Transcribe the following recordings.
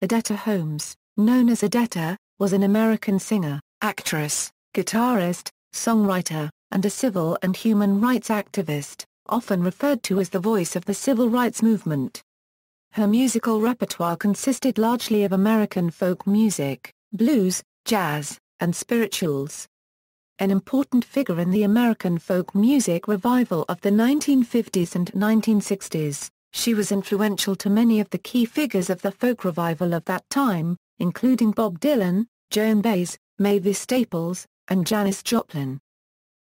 Odetta Holmes, known as Odetta, was an American singer, actress, guitarist, songwriter, and a civil and human rights activist, often referred to as the voice of the civil rights movement. Her musical repertoire consisted largely of American folk music, blues, jazz, and spirituals. An important figure in the American folk music revival of the 1950s and 1960s, she was influential to many of the key figures of the folk revival of that time, including Bob Dylan, Joan Baez, Mavis Staples, and Janis Joplin.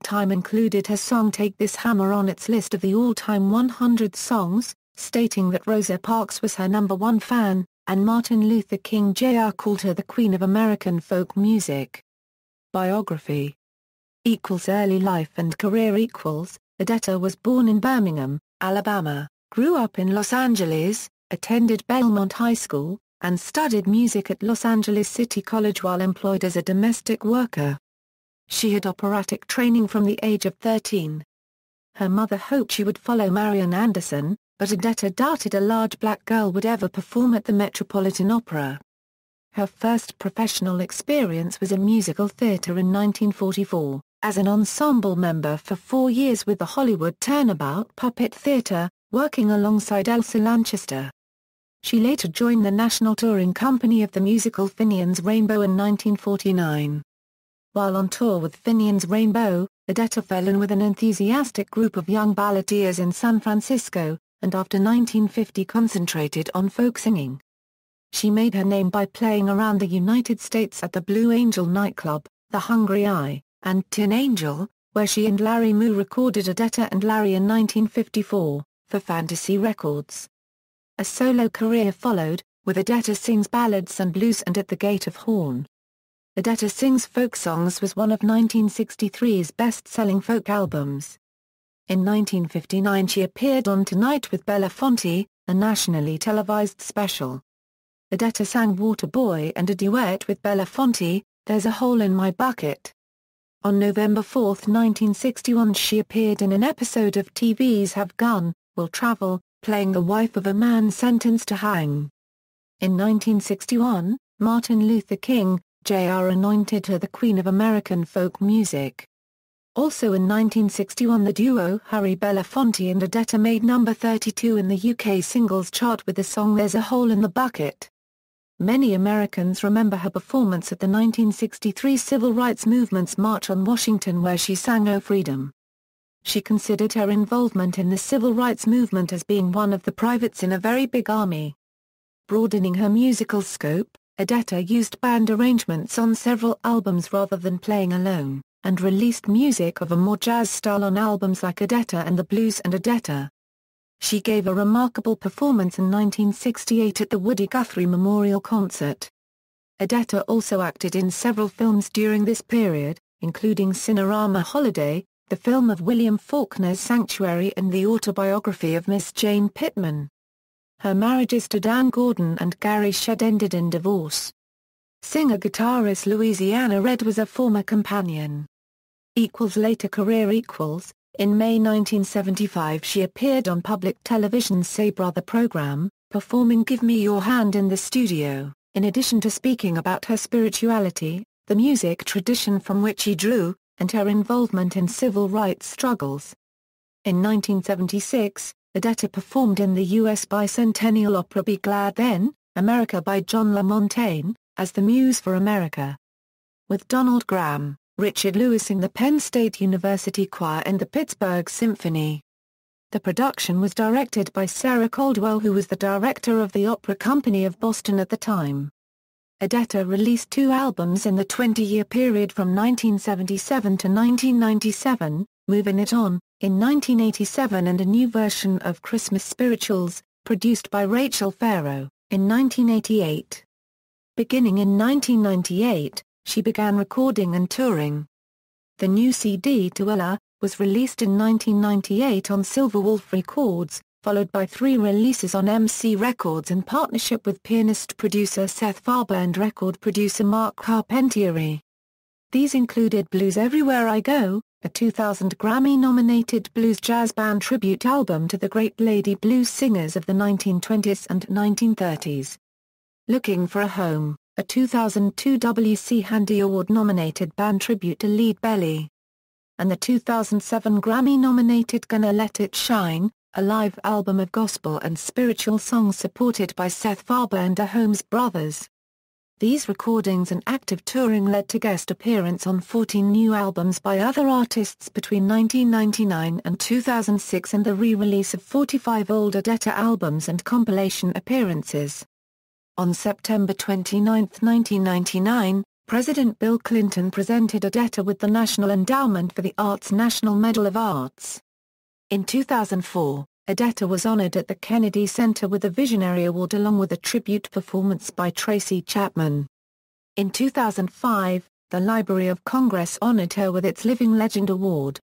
Time included her song Take This Hammer on its list of the all-time 100 songs, stating that Rosa Parks was her #1 fan, and Martin Luther King Jr. called her the Queen of American folk music. Biography. Early life and career. Odetta was born in Birmingham, Alabama, grew up in Los Angeles, attended Belmont High School, and studied music at Los Angeles City College while employed as a domestic worker. She had operatic training from the age of 13. Her mother hoped she would follow Marian Anderson, but Odetta doubted a large black girl would ever perform at the Metropolitan Opera. Her first professional experience was in musical theater in 1944, as an ensemble member for 4 years with the Hollywood Turnabout Puppet Theater, working alongside Elsa Lanchester. She later joined the national touring company of the musical Finian's Rainbow in 1949. While on tour with Finian's Rainbow, Odetta fell in with an enthusiastic group of young balladeers in San Francisco, and after 1950 concentrated on folk singing. She made her name by playing around the United States at the Blue Angel nightclub, The Hungry Eye, and Tin Angel, where she and Larry Moo recorded Odetta and Larry in 1954, for Fantasy Records. A solo career followed, with Odetta Sings Ballads and Blues and At the Gate of Horn. Odetta Sings Folk Songs was one of 1963's best-selling folk albums. In 1959 she appeared on Tonight with Belafonte, a nationally televised special. Odetta sang Water Boy and a duet with Belafonte, There's a Hole in My Bucket. On November 4, 1961 she appeared in an episode of TV's Have Gun, Will Travel, playing the wife of a man sentenced to hang. In 1961, Martin Luther King, Jr. anointed her the Queen of American folk music. Also in 1961 the duo Harry Belafonte and Odetta made number 32 in the UK singles chart with the song There's a Hole in the Bucket. Many Americans remember her performance at the 1963 Civil Rights Movement's March on Washington where she sang O Freedom. She considered her involvement in the Civil Rights Movement as being one of the privates in a very big army. Broadening her musical scope, Odetta used band arrangements on several albums rather than playing alone, and released music of a more jazz style on albums like Odetta and the Blues and Odetta. She gave a remarkable performance in 1968 at the Woody Guthrie Memorial Concert. Odetta also acted in several films during this period, including Cinerama Holiday, the film of William Faulkner's Sanctuary and the autobiography of Miss Jane Pittman. Her marriages to Dan Gordon and Gary Shedd ended in divorce. Singer-guitarist Louisiana Red was a former companion. Later career. In May 1975 she appeared on public television's Say Brother program, performing Give Me Your Hand in the studio, in addition to speaking about her spirituality, the music tradition from which she drew, and her involvement in civil rights struggles. In 1976, Odetta performed in the U.S. bicentennial opera Be Glad Then, America by John LaMontagne, as the Muse for America. With Donald Graham, Richard Lewis in the Penn State University Choir and the Pittsburgh Symphony. The production was directed by Sarah Caldwell, who was the director of the Opera Company of Boston at the time. Odetta released 2 albums in the 20-year period from 1977 to 1997, Movin' It On, in 1987 and a new version of Christmas Spirituals, produced by Rachel Farrow, in 1988. Beginning in 1998, she began recording and touring. The new CD Tuella was released in 1998 on Silver Wolf Records, followed by 3 releases on MC Records in partnership with pianist-producer Seth Farber and record producer Mark Carpentieri. These included Blues Everywhere I Go, a 2000 Grammy-nominated blues jazz band tribute album to the great lady blues singers of the 1920s and 1930s. Looking for a Home, a 2002 W.C. Handy Award-nominated band tribute to Lead Belly. And the 2007 Grammy-nominated Gonna Let It Shine, a live album of gospel and spiritual songs supported by Seth Farber and the Holmes brothers. These recordings and active touring led to guest appearance on 14 new albums by other artists between 1999 and 2006 and the re-release of 45 old Odetta albums and compilation appearances. On September 29, 1999, President Bill Clinton presented Odetta with the National Endowment for the Arts National Medal of Arts. In 2004, Odetta was honored at the Kennedy Center with the Visionary Award along with a tribute performance by Tracy Chapman. In 2005, the Library of Congress honored her with its Living Legend Award.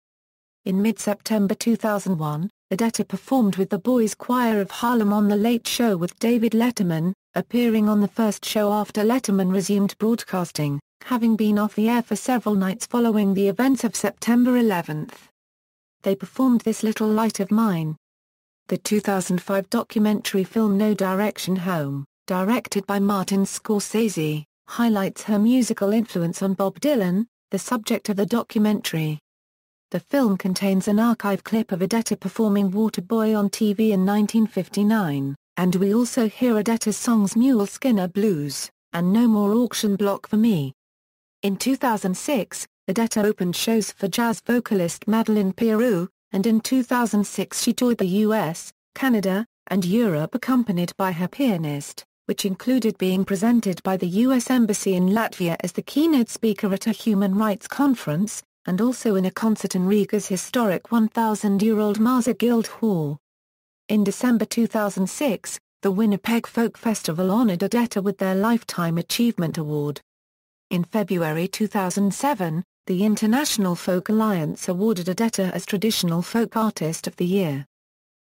In mid-September 2001, Odetta performed with the Boys Choir of Harlem on The Late Show with David Letterman, appearing on the first show after Letterman resumed broadcasting, having been off the air for several nights following the events of September 11. They performed This Little Light of Mine. The 2005 documentary film No Direction Home, directed by Martin Scorsese, highlights her musical influence on Bob Dylan, the subject of the documentary. The film contains an archive clip of Odetta performing Waterboy on TV in 1959, and we also hear Odetta's songs Mule Skinner Blues, and No More Auction Block for Me. In 2006, Odetta opened shows for jazz vocalist Madeleine Peyrou, and in 2006 she toured the US, Canada, and Europe accompanied by her pianist, which included being presented by the U.S. Embassy in Latvia as the keynote speaker at a human rights conference, and also in a concert in Riga's historic 1,000-year-old Marsa Guild Hall. In December 2006, the Winnipeg Folk Festival honored Odetta with their Lifetime Achievement Award. In February 2007, the International Folk Alliance awarded Odetta as Traditional Folk Artist of the Year.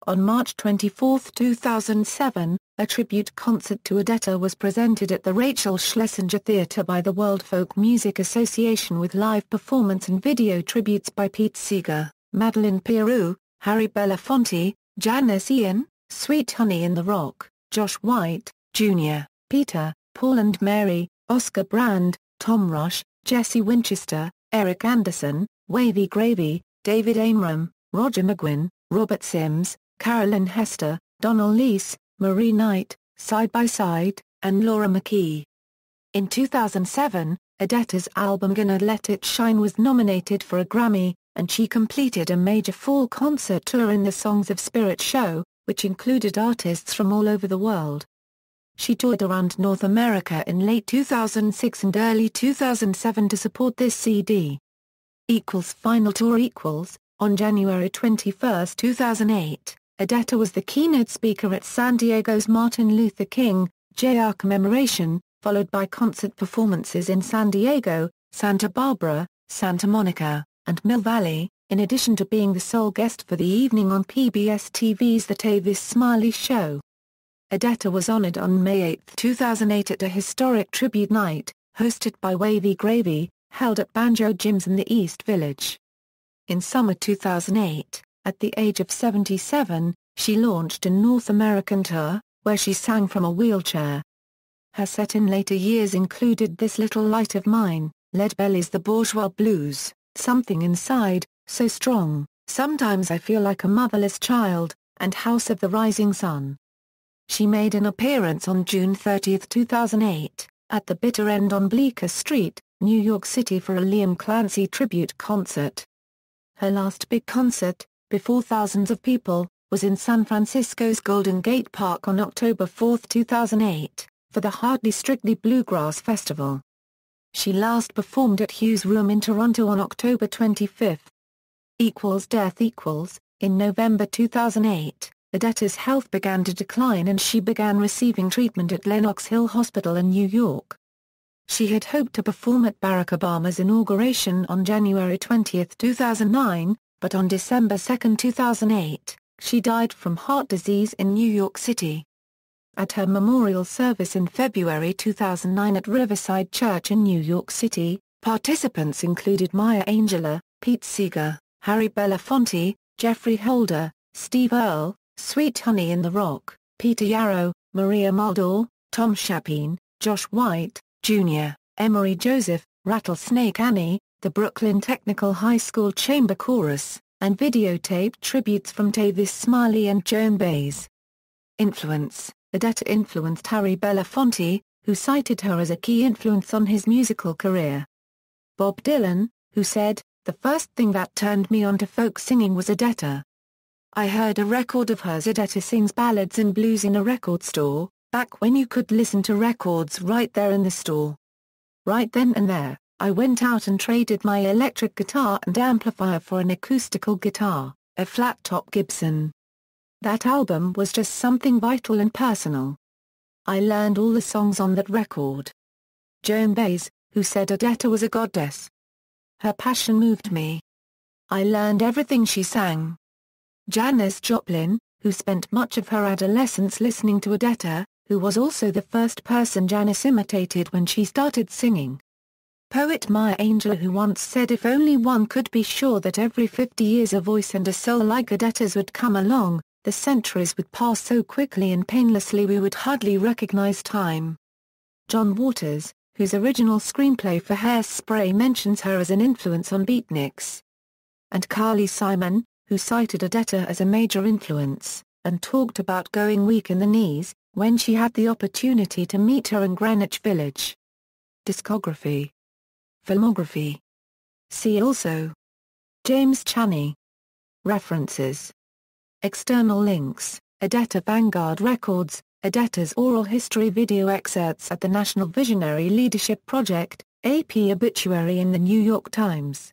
On March 24, 2007, a tribute concert to Odetta was presented at the Rachel Schlesinger Theatre by the World Folk Music Association with live performance and video tributes by Pete Seeger, Madeleine Peyrou, Harry Belafonte, Janis Joplin, Sweet Honey in the Rock, Josh White, Jr., Peter, Paul and Mary, Oscar Brand, Tom Rush, Jesse Winchester, Eric Anderson, Wavy Gravy, David Amram, Roger McGuinn, Robert Sims, Carolyn Hester, Donnell Lease, Marie Knight, Side by Side, and Laura McKee. In 2007, Odetta's album Gonna Let It Shine was nominated for a Grammy, and she completed a major fall concert tour in the Songs of Spirit show, which included artists from all over the world. She toured around North America in late 2006 and early 2007 to support this CD. Final tour On January 21, 2008, Odetta was the keynote speaker at San Diego's Martin Luther King, Jr. commemoration, followed by concert performances in San Diego, Santa Barbara, Santa Monica, and Mill Valley, in addition to being the sole guest for the evening on PBS TV's The Tavis Smiley Show. Odetta was honored on May 8, 2008 at a historic tribute night, hosted by Wavy Gravy, held at Banjo Gyms in the East Village. In summer 2008, at the age of 77, she launched a North American tour, where she sang from a wheelchair. Her set in later years included This Little Light of Mine, Lead Belly's The Bourgeois Blues, Something Inside, So Strong, Sometimes I Feel Like a Motherless Child, and House of the Rising Sun. She made an appearance on June 30, 2008, at the Bitter End on Bleecker Street, New York City for a Liam Clancy tribute concert. Her last big concert, before thousands of people, was in San Francisco's Golden Gate Park on October 4, 2008, for the Hardly Strictly Bluegrass Festival. She last performed at Hughes Room in Toronto on October 25. Death In November 2008, Odetta's health began to decline and she began receiving treatment at Lenox Hill Hospital in New York. She had hoped to perform at Barack Obama's inauguration on January 20, 2009, but on December 2, 2008, she died from heart disease in New York City. At her memorial service in February 2009 at Riverside Church in New York City, participants included Maya Angelou, Pete Seeger, Harry Belafonte, Jeffrey Holder, Steve Earle, Sweet Honey in the Rock, Peter Yarrow, Maria Muldaur, Tom Shapin, Josh White, Jr., Emery Joseph, Rattlesnake Annie, the Brooklyn Technical High School Chamber Chorus, and videotaped tributes from Tavis Smiley and Joan Baez. Influence: Odetta influenced Harry Belafonte, who cited her as a key influence on his musical career. Bob Dylan, who said, "The first thing that turned me on to folk singing was Odetta. I heard a record of hers, Odetta Sings Ballads and Blues, in a record store, back when you could listen to records right there in the store. Right then and there, I went out and traded my electric guitar and amplifier for an acoustical guitar, a flat-top Gibson. That album was just something vital and personal. I learned all the songs on that record." Joan Baez, who said Odetta was a goddess. "Her passion moved me. I learned everything she sang." Janis Joplin, who spent much of her adolescence listening to Odetta, who was also the first person Janis imitated when she started singing. Poet Maya Angelou, who once said if only one could be sure that every 50 years a voice and a soul like Odetta's would come along, the centuries would pass so quickly and painlessly we would hardly recognize time. John Waters, whose original screenplay for Hairspray mentions her as an influence on beatniks. And Carly Simon, who cited Odetta as a major influence, and talked about going weak in the knees, when she had the opportunity to meet her in Greenwich Village. Discography Filmography. See also: James Chaney. References. External links: Odetta Vanguard Records, Odetta's oral history video excerpts at the National Visionary Leadership Project, AP Obituary in the New York Times.